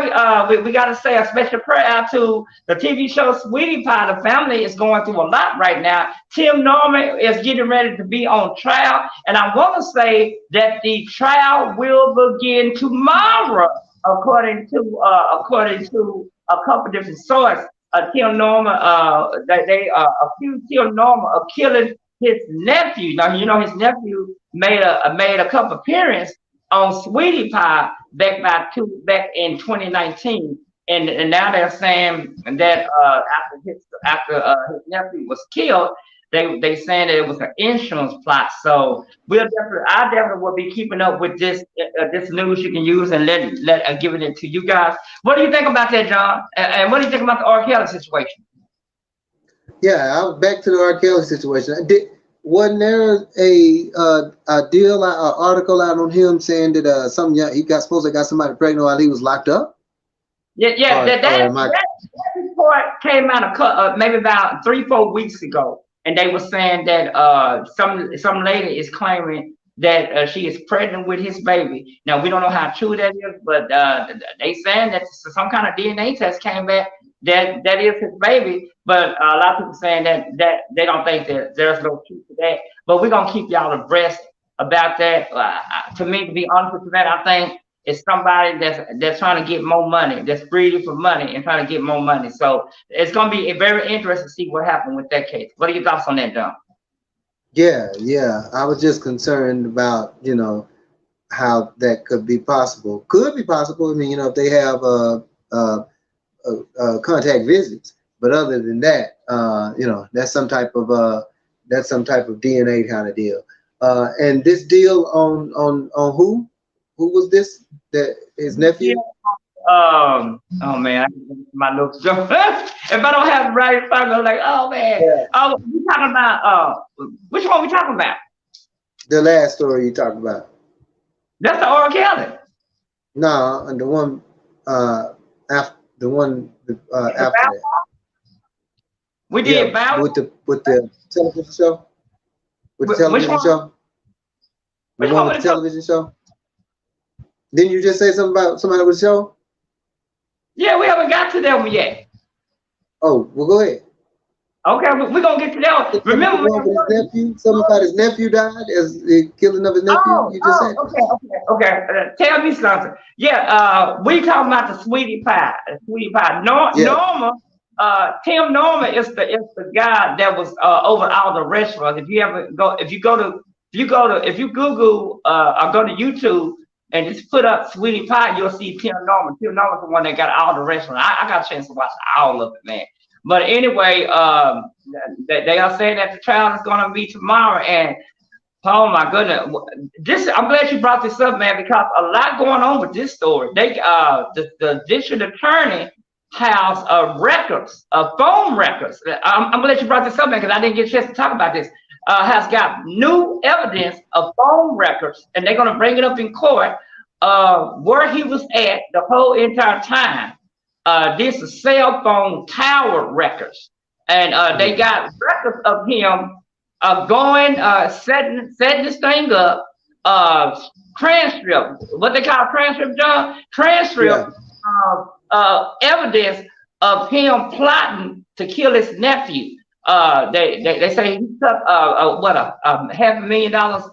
we got to say a special prayer out to the TV show Sweetie Pie. The family is going through a lot right now. Tim Norman is getting ready to be on trial, and I want to say that the trial will begin tomorrow, according to a couple different sources. Tim Norman, they accused Tim Norman of killing his nephew. Now, you know, his nephew made a couple appearances on Sweetie Pie back in 2019, and now they're saying that after his nephew was killed, they saying that it was an insurance plot. So I definitely will be keeping up with this news you can use and giving it to you guys. What do you think about that, John? And what do you think about the R. Kelly situation? Yeah, I was back to the R. Kelly situation. Wasn't there a deal, an article out on him saying that he got somebody pregnant while he was locked up? Yeah. That report came out maybe about 3-4 weeks ago, and they were saying that some lady is claiming that she is pregnant with his baby. Now we don't know how true that is, but they saying that some kind of DNA test came back that is his baby, but a lot of people saying that they don't think that there's no truth to that. But we're gonna keep y'all abreast about that. To me, to be honest with you, man, I think is somebody that's trying to get more money, that's greedy for money and trying to get more money. So it's going to be very interesting to see what happened with that case. What are your thoughts on that, John? Yeah. I was just concerned about, how that could be possible. Could be possible. I mean, if they have contact visits, but other than that, that's some type of DNA kind of deal. And this deal on who? Who was this? That his nephew? Oh man, my notes. If I don't have it right in front of me, I'm like, oh man. Yeah. Oh, we talking about which one we talking about? The last story you talked about. That's the R. Kelly. No, and the one after that. We did about with the television show. With the television show. The one with the television show. Didn't you just say something about somebody with a show? Yeah, we haven't got to that one yet. Oh, well, go ahead. Okay, we're gonna get to that one. Remember when his nephew? Something about his nephew died as the killing of his nephew. You just said. Okay. Tell me something. Yeah, we talking about the Sweetie Pie. Norma. Tim Norman is the guy that was over all the restaurants. If you Google or go to YouTube and just put up Sweetie Pie, you'll see Tim Norman. Tim Norman's the one that got all the restaurants. I got a chance to watch all of it, man. But anyway, they are saying that the trial is going to be tomorrow, and oh my goodness, I'm glad you brought this up, man, because a lot going on with this story. They the district attorney has records, phone records. I'm glad you brought this up, man, because I didn't get a chance to talk about this. Has got new evidence of phone records, and they're going to bring it up in court where he was at the whole entire time. This is cell phone tower records, and they got records of him going, setting this thing up, transcript, what they call transcript, John? Transcript evidence of him plotting to kill his nephew. They say he took $500,000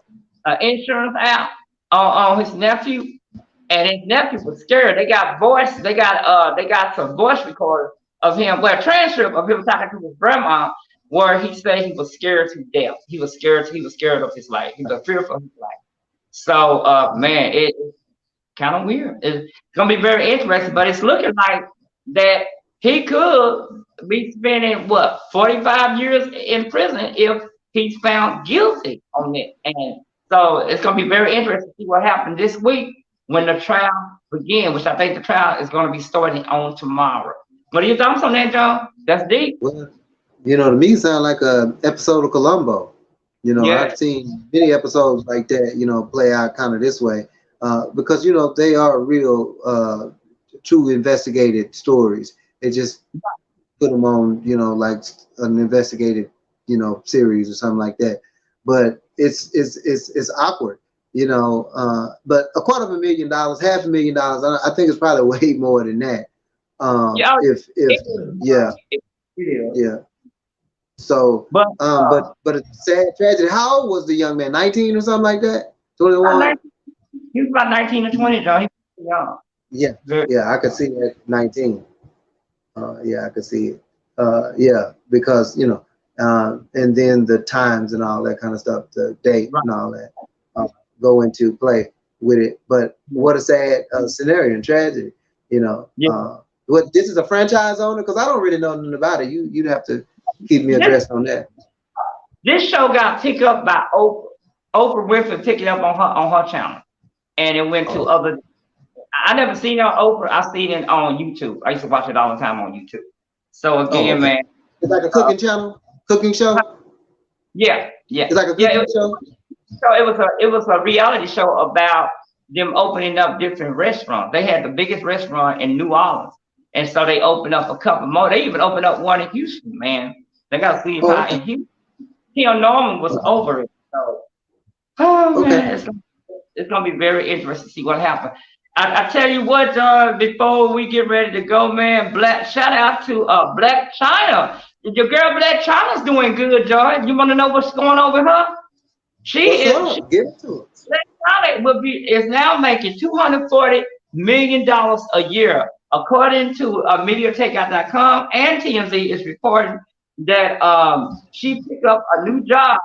insurance out on his nephew. And his nephew was scared. They got some voice recorders of him, transcript of him talking to his grandma, where he said he was scared to death. He was scared of his life. He was fearful of his life. So man, it's kind of weird. It's gonna be very interesting, but it's looking like that he could be spending 45 years in prison if he's found guilty on it. And so it's gonna be very interesting to see what happens this week when the trial begins, which I think the trial is going to be starting on tomorrow. What are your thoughts on that, John? That's deep. Well, to me, it sounds like an episode of Columbo. I've seen many episodes like that, play out kind of this way, because, they are real, true investigated stories. They just put them on, like an investigative, series or something like that. But it's awkward. But $250,000, $500,000, I think it's probably way more than that. So, but it's a sad tragedy. How old was the young man? 19 or something like that? 21? He was about 19 or 20, John. He was young. Yeah, I could see that 19. I could see it. Because and then the times and all that kind of stuff, the date and all that. Go into play with it, but what a sad scenario and tragedy, What this is a franchise owner, because I don't really know nothing about it. You'd have to keep me addressed on that. This show got picked up by Oprah. Oprah Winfrey picked it up on her channel, and it went to other. I never seen it on Oprah. I seen it on YouTube. I used to watch it all the time on YouTube. So again, man, it's like a cooking channel, cooking show. Yeah. It's like a cooking show. So it was a reality show about them opening up different restaurants. They had the biggest restaurant in New Orleans, and so they opened up a couple more. They even opened up one in Houston, man. They got a Sweetie Pie in Houston. Tim Norman was over it. So, man, it's gonna be very interesting to see what happens. I tell you what, before we get ready to go, man, shout out to Black China. Your girl Black China's doing good, Joy. You want to know what's going on with her? Give it to her. Charlotte is now making $240 million a year. According to MediaTakeout.com and TMZ is reporting that she picked up a new job.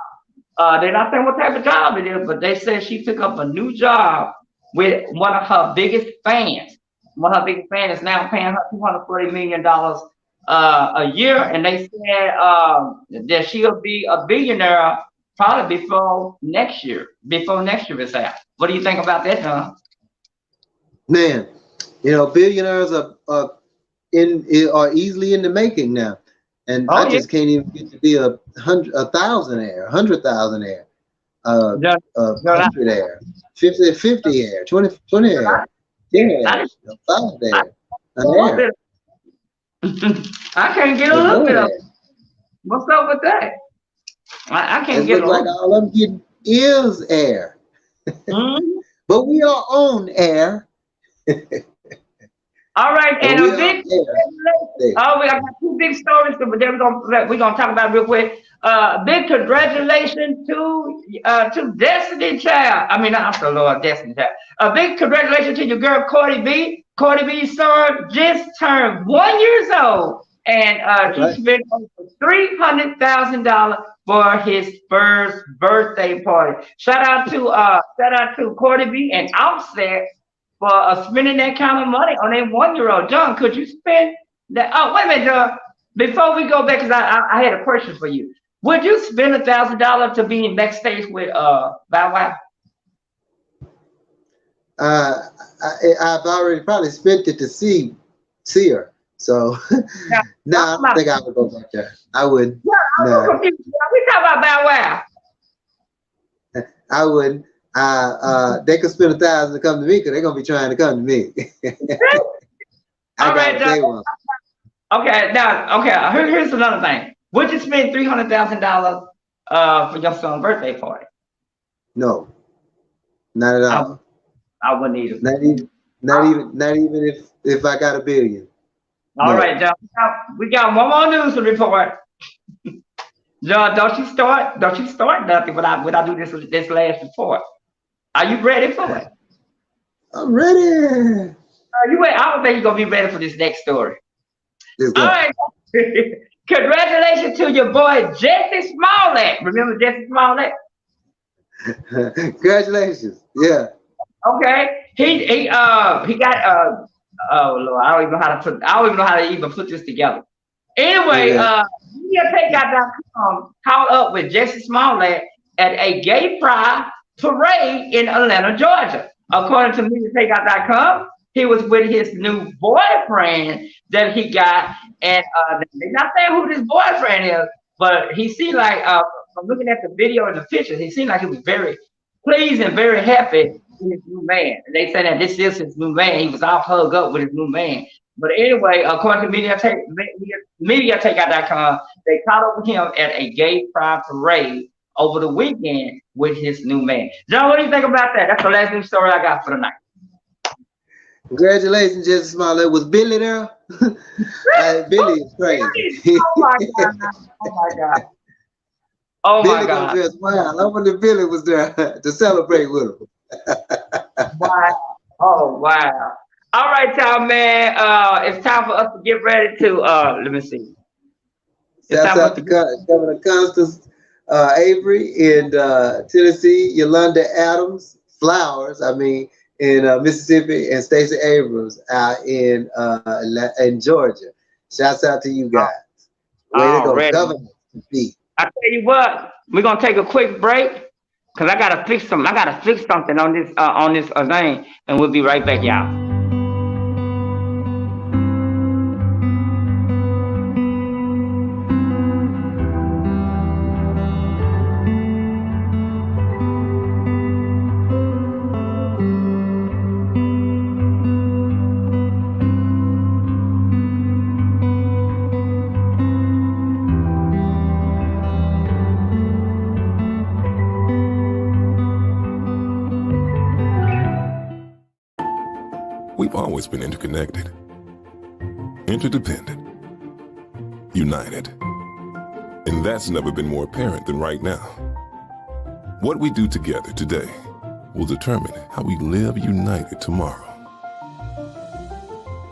They're not saying what type of job it is, but they said she picked up a new job with one of her biggest fans. One of her biggest fans is now paying her $240 million a year, and they said that she'll be a billionaire probably before next year is out. What do you think about that, John? Man, billionaires are easily in the making now, and I just can't even get to be a thousandaire, 100,000aire, 100aire, 50aire, 20aire, 10aire, 1,000aire, an air. I can't get a little bit of it. What's up with that? I can't get like all I'm getting is air. But we are on air. All right, and a big we got two big stories, but then we're gonna talk about it real quick. Big congratulations to Destiny Child. I mean, not the Lord, Destiny Child. A big congratulations to your girl Cardi B. Cardi B's son just turned 1 year old, and he spent over $300,000 for his first birthday party. Shout out to Cardi B and Offset for spending that kind of money on a 1 year old. John, could you spend that? Oh, wait a minute, John. Before we go back, because I had a question for you. Would you spend $1,000 to be backstage with Bow Wow? I've already probably spent it to see her. So no, I don't think I would go back there. I would. Yeah, I'm confused. We talk about Bow Wow. I wouldn't. They could spend $1,000 to come to me because they're gonna be trying to come to me. Here's another thing. Would you spend $300,000 for your son's birthday party? No, not at all. I wouldn't either. Not even if I got $1 billion. All right, John. We got one more news to report. John, don't you start nothing when I do this last report. Are you ready for it? I'm ready. I don't think you're gonna be ready for this next story. All right. Congratulations to your boy Jesse Smollett. Remember Jesse Smollett? Congratulations. Yeah. Okay. He got oh Lord, I don't even know how to even put this together. Anyway, MediaTakeout.com caught up with Jesse Smollett at a gay pride parade in Atlanta, Georgia. According to MediaTakeout.com, he was with his new boyfriend that he got, and they're not saying who this boyfriend is, but he seemed like, from looking at the video and the pictures, he seemed like he was very pleased and very happy with his new man. And they said that this is his new man. He was all hugged up with his new man. But anyway, according to MediaTakeout.com, they caught up with him at a gay pride parade over the weekend with his new man. John, what do you think about that? That's the last news story I got for the night. Congratulations, Jesse Smollett. Was Billy there? Billy is crazy. Oh my God. Oh my God. Oh my Billy God. Just wild. I wonder if Billy was there to celebrate with him. Wow. Oh wow. All right, y'all, man. It's time for us to get ready to let me see. Shouts out to Governor Constance Avery in Tennessee, Yolanda Adams Flowers, in Mississippi, and Stacey Abrams out in Georgia. Shouts out to you guys. Way to go, Governor. I tell you what, we're gonna take a quick break because I gotta fix something. I gotta fix something on this thing, and we'll be right back, y'all. We've always been interconnected, interdependent, united. And that's never been more apparent than right now. What we do together today will determine how we live united tomorrow.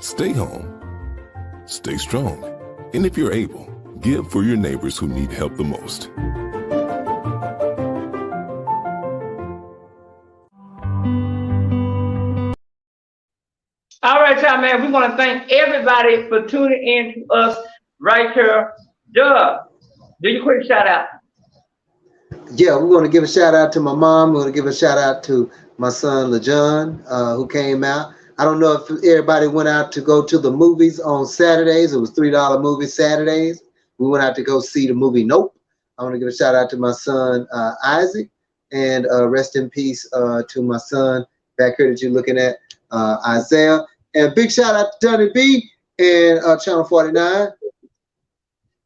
Stay home, stay strong, and if you're able, give for your neighbors who need help the most. All right, y'all, man. We want to thank everybody for tuning in to us right here. Doug, do your quick shout out. Yeah, we want to give a shout out to my mom. We want to give a shout out to my son, LeJohn, who came out. I don't know if everybody went out to go to the movies on Saturdays. It was $3 movie Saturdays. We went out to go see the movie Nope. I want to give a shout out to my son, Isaac, and rest in peace to my son back here that you're looking at, Isaiah. And big shout out to Donny B and Channel 49.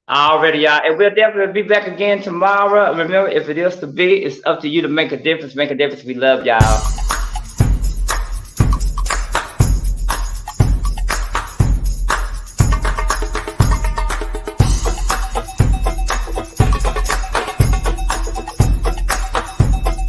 Already, y'all. And we'll definitely be back again tomorrow. Remember, if it is to be, it's up to you to make a difference. Make a difference. We love y'all.